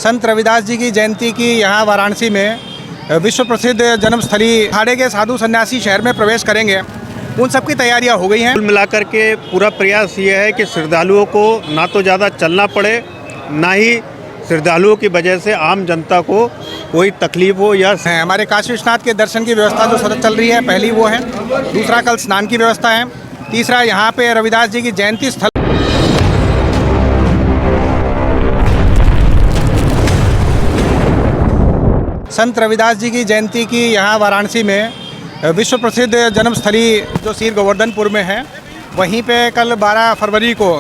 संत रविदास जी की जयंती की यहाँ वाराणसी में विश्व प्रसिद्ध जन्मस्थली अखाड़े के साधु सन्यासी शहर में प्रवेश करेंगे। उन सब की तैयारियां हो गई हैं। कुल मिलाकर के पूरा प्रयास ये है कि श्रद्धालुओं को ना तो ज़्यादा चलना पड़े, ना ही श्रद्धालुओं की वजह से आम जनता को कोई तकलीफ हो। या हमारे काशी विश्वनाथ के दर्शन की व्यवस्था जो सतत चल रही है, पहली वो है। दूसरा, कल स्नान की व्यवस्था है। तीसरा, यहाँ पे रविदास जी की जयंती स्थल संत रविदास जी की जयंती की यहाँ वाराणसी में विश्व प्रसिद्ध जन्मस्थली जो सीर गोवर्धनपुर में है, वहीं पे कल 12 फरवरी को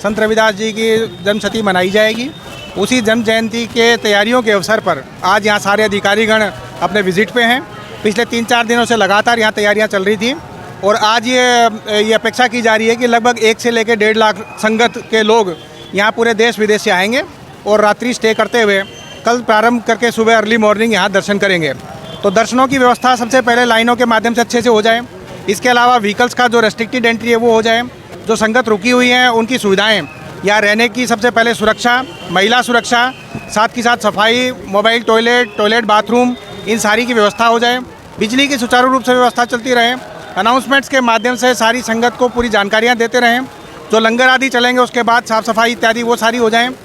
संत रविदास जी की जन्मशती मनाई जाएगी। उसी जन्म जयंती के तैयारियों के अवसर पर आज यहाँ सारे अधिकारीगण अपने विजिट पे हैं। पिछले 3-4 दिनों से लगातार यहाँ तैयारियाँ चल रही थी और आज ये अपेक्षा की जा रही है कि लगभग 1 से लेकर 1.5 लाख संगत के लोग यहाँ पूरे देश विदेश से आएंगे और रात्रि स्टे करते हुए कल प्रारंभ करके सुबह अर्ली मॉर्निंग यहाँ दर्शन करेंगे। तो दर्शनों की व्यवस्था सबसे पहले लाइनों के माध्यम से अच्छे से हो जाए। इसके अलावा व्हीकल्स का जो रेस्ट्रिक्टेड एंट्री है वो हो जाए। जो संगत रुकी हुई हैं उनकी सुविधाएं, यहाँ रहने की सबसे पहले सुरक्षा, महिला सुरक्षा, साथ ही साथ सफाई, मोबाइल टॉयलेट बाथरूम, इन सारी की व्यवस्था हो जाए। बिजली की सुचारू रूप से व्यवस्था चलती रहे। अनाउंसमेंट्स के माध्यम से सारी संगत को पूरी जानकारियाँ देते रहें। जो लंगर आदि चलेंगे उसके बाद साफ़ सफाई इत्यादि वो सारी हो जाएँ।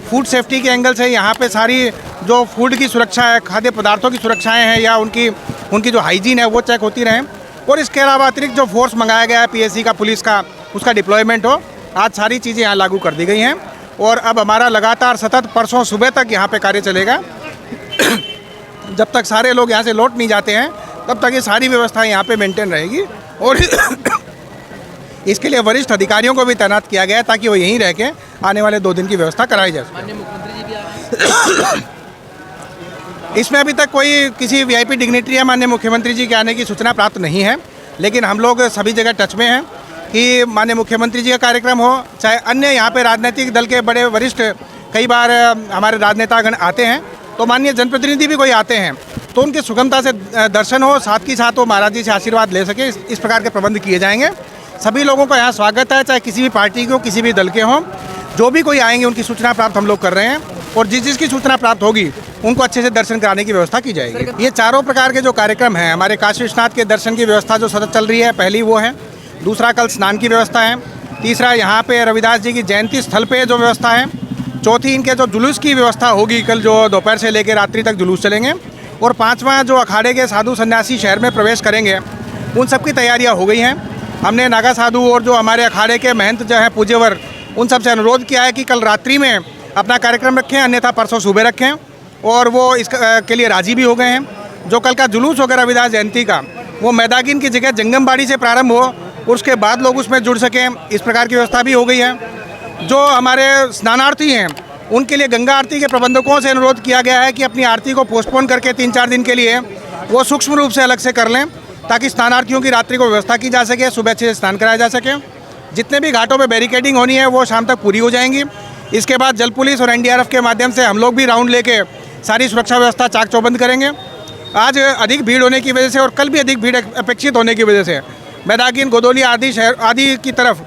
फूड सेफ्टी के एंगल से यहाँ पे सारी जो फूड की सुरक्षा है, खाद्य पदार्थों की सुरक्षाएं हैं या उनकी जो हाइजीन है वो चेक होती रहें। और इसके अलावा अतिरिक्त जो फोर्स मंगाया गया है पीएससी का, पुलिस का, उसका डिप्लॉयमेंट हो। आज सारी चीज़ें यहाँ लागू कर दी गई हैं और अब हमारा लगातार सतत परसों सुबह तक यहाँ पे कार्य चलेगा। जब तक सारे लोग यहाँ से लौट नहीं जाते हैं तब तक ये सारी व्यवस्था यहाँ पे मेंटेन रहेगी। और इसके लिए वरिष्ठ अधिकारियों को भी तैनात किया गया है ताकि वो यहीं रह के आने वाले 2 दिन की व्यवस्था कराई जा सके। इसमें अभी तक कोई किसी वीआईपी डिग्निटरी या माननीय मुख्यमंत्री जी के आने की सूचना प्राप्त नहीं है, लेकिन हम लोग सभी जगह टच में हैं कि माननीय मुख्यमंत्री जी का कार्यक्रम हो, चाहे अन्य यहाँ पे राजनीतिक दल के बड़े वरिष्ठ, कई बार हमारे राजनेतागण आते हैं, तो माननीय जनप्रतिनिधि भी कोई आते हैं तो उनकी सुगमता से दर्शन हो, साथ ही साथ वो महाराज जी से आशीर्वाद ले सके, इस प्रकार के प्रबंध किए जाएंगे। सभी लोगों का यहाँ स्वागत है, चाहे किसी भी पार्टी के हो, किसी भी दल के हों। जो भी कोई आएंगे उनकी सूचना प्राप्त हम लोग कर रहे हैं और जिसकी सूचना प्राप्त होगी उनको अच्छे से दर्शन कराने की व्यवस्था की जाएगी। ये चारों प्रकार के जो कार्यक्रम हैं, हमारे काशी विश्वनाथ के दर्शन की व्यवस्था जो सतत चल रही है, पहली वो है। दूसरा, कल स्नान की व्यवस्था है। तीसरा, यहाँ पे रविदास जी की जयंती स्थल पे जो व्यवस्था है। चौथी, इनके जो जुलूस की व्यवस्था होगी, कल जो दोपहर से लेकर रात्रि तक जुलूस चलेंगे। और 5वां, जो अखाड़े के साधु सन्यासी शहर में प्रवेश करेंगे, उन सब की तैयारियाँ हो गई हैं। हमने नागा साधु और जो हमारे अखाड़े के महंत जो हैं पूज्यवर, उन सब से अनुरोध किया है कि कल रात्रि में अपना कार्यक्रम रखें, अन्यथा परसों सुबह रखें, और वो इसके लिए राजी भी हो गए हैं। जो कल का जुलूस होगा रविदास जयंती का, वो मैदागिन की जगह जंगमबाड़ी से प्रारंभ हो और उसके बाद लोग उसमें जुड़ सकें, इस प्रकार की व्यवस्था भी हो गई है। जो हमारे स्नानार्थी हैं उनके लिए गंगा आरती के प्रबंधकों से अनुरोध किया गया है कि अपनी आरती को पोस्टपोन करके 3-4 दिन के लिए वो सूक्ष्म रूप से अलग से कर लें, ताकि स्नानार्थियों की रात्रि को व्यवस्था की जा सके, सुबह अच्छे से स्नान कराया जा सके। जितने भी घाटों पे बैरिकेडिंग होनी है वो शाम तक पूरी हो जाएंगी। इसके बाद जल पुलिस और एनडीआरएफ के माध्यम से हम लोग भी राउंड लेके सारी सुरक्षा व्यवस्था चाक चौबंद करेंगे। आज अधिक भीड़ होने की वजह से और कल भी अधिक भीड़ अपेक्षित होने की वजह से मैदागिन, गोदोली आदि शहर आदि की तरफ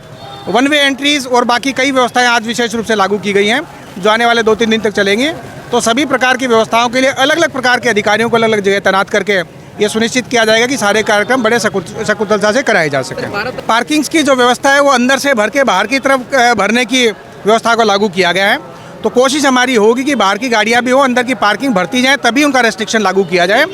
1 वे एंट्रीज और बाकी कई व्यवस्थाएं आज विशेष रूप से लागू की गई हैं, जो आने वाले 2-3 दिन तक चलेंगी। तो सभी प्रकार की व्यवस्थाओं के लिए अलग अलग प्रकार के अधिकारियों को अलग अलग जगह तैनात करके ये सुनिश्चित किया जाएगा कि सारे कार्यक्रम बड़े सकुशलता से कराए जा सकें। पार्किंग्स की जो व्यवस्था है वो अंदर से भर के बाहर की तरफ भरने की व्यवस्था को लागू किया गया है। तो कोशिश हमारी होगी कि बाहर की गाड़ियाँ भी हो, अंदर की पार्किंग भरती जाए, तभी उनका रेस्ट्रिक्शन लागू किया जाए।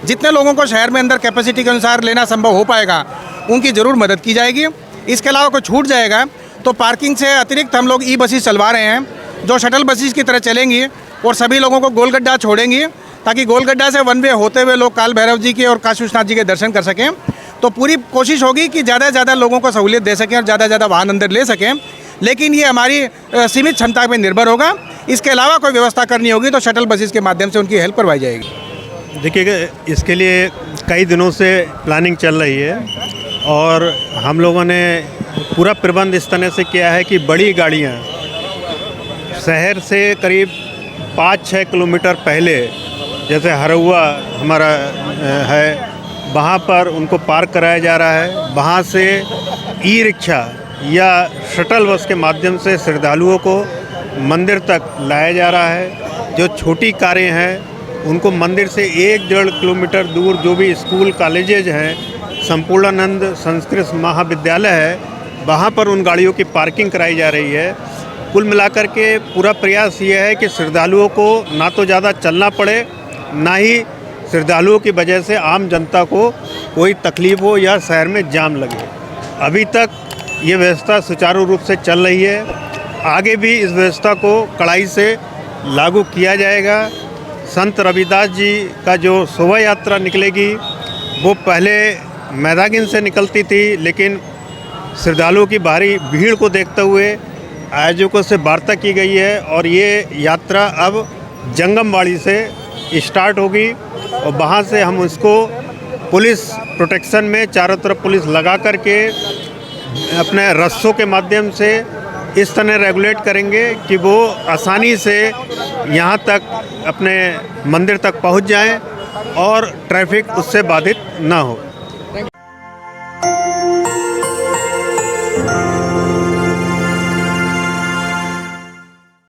जितने लोगों को शहर में अंदर कैपेसिटी के अनुसार लेना संभव हो पाएगा उनकी ज़रूर मदद की जाएगी। इसके अलावा कोई छूट जाएगा तो पार्किंग से अतिरिक्त हम लोग बसेस चलवा रहे हैं, जो शटल बसेस की तरह चलेंगी और सभी लोगों को गोलगड्ढा छोड़ेंगी, ताकि गोलगड्ढा से 1 वे होते हुए लोग काल भैरव जी के और काशी विश्वनाथ जी के दर्शन कर सकें। तो पूरी कोशिश होगी कि ज़्यादा से ज़्यादा लोगों को सहूलियत दे सकें और ज़्यादा से ज़्यादा वाहन अंदर ले सकें, लेकिन ये हमारी सीमित क्षमता पर निर्भर होगा। इसके अलावा कोई व्यवस्था करनी होगी तो शटल बसेस के माध्यम से उनकी हेल्प करवाई जाएगी। देखिएगा, इसके लिए कई दिनों से प्लानिंग चल रही है और हम लोगों ने पूरा प्रबंध इस तरह से किया है कि बड़ी गाड़ियाँ शहर से करीब 5-6 किलोमीटर पहले, जैसे हरहुआ हमारा है, वहाँ पर उनको पार्क कराया जा रहा है। वहाँ से ई-रिक्शा या शटल बस के माध्यम से श्रद्धालुओं को मंदिर तक लाया जा रहा है। जो छोटी कारें हैं उनको मंदिर से 1-1.5 किलोमीटर दूर जो भी स्कूल कॉलेजेज हैं, संपूर्णानंद संस्कृत महाविद्यालय है, वहाँ पर उन गाड़ियों की पार्किंग कराई जा रही है। कुल मिलाकर के पूरा प्रयास ये है कि श्रद्धालुओं को ना तो ज़्यादा चलना पड़े, ना ही श्रद्धालुओं की वजह से आम जनता को कोई तकलीफ हो या शहर में जाम लगे। अभी तक ये व्यवस्था सुचारू रूप से चल रही है, आगे भी इस व्यवस्था को कड़ाई से लागू किया जाएगा। संत रविदास जी का जो शोभा यात्रा निकलेगी वो पहले मैदागिन से निकलती थी, लेकिन श्रद्धालुओं की भारी भीड़ को देखते हुए आयोजकों से वार्ता की गई है और ये यात्रा अब जंगमवाड़ी से स्टार्ट होगी और वहाँ से हम उसको पुलिस प्रोटेक्शन में चारों तरफ पुलिस लगा करके अपने रस्सों के माध्यम से इस तरह रेगुलेट करेंगे कि वो आसानी से यहाँ तक अपने मंदिर तक पहुँच जाएं और ट्रैफिक उससे बाधित ना हो।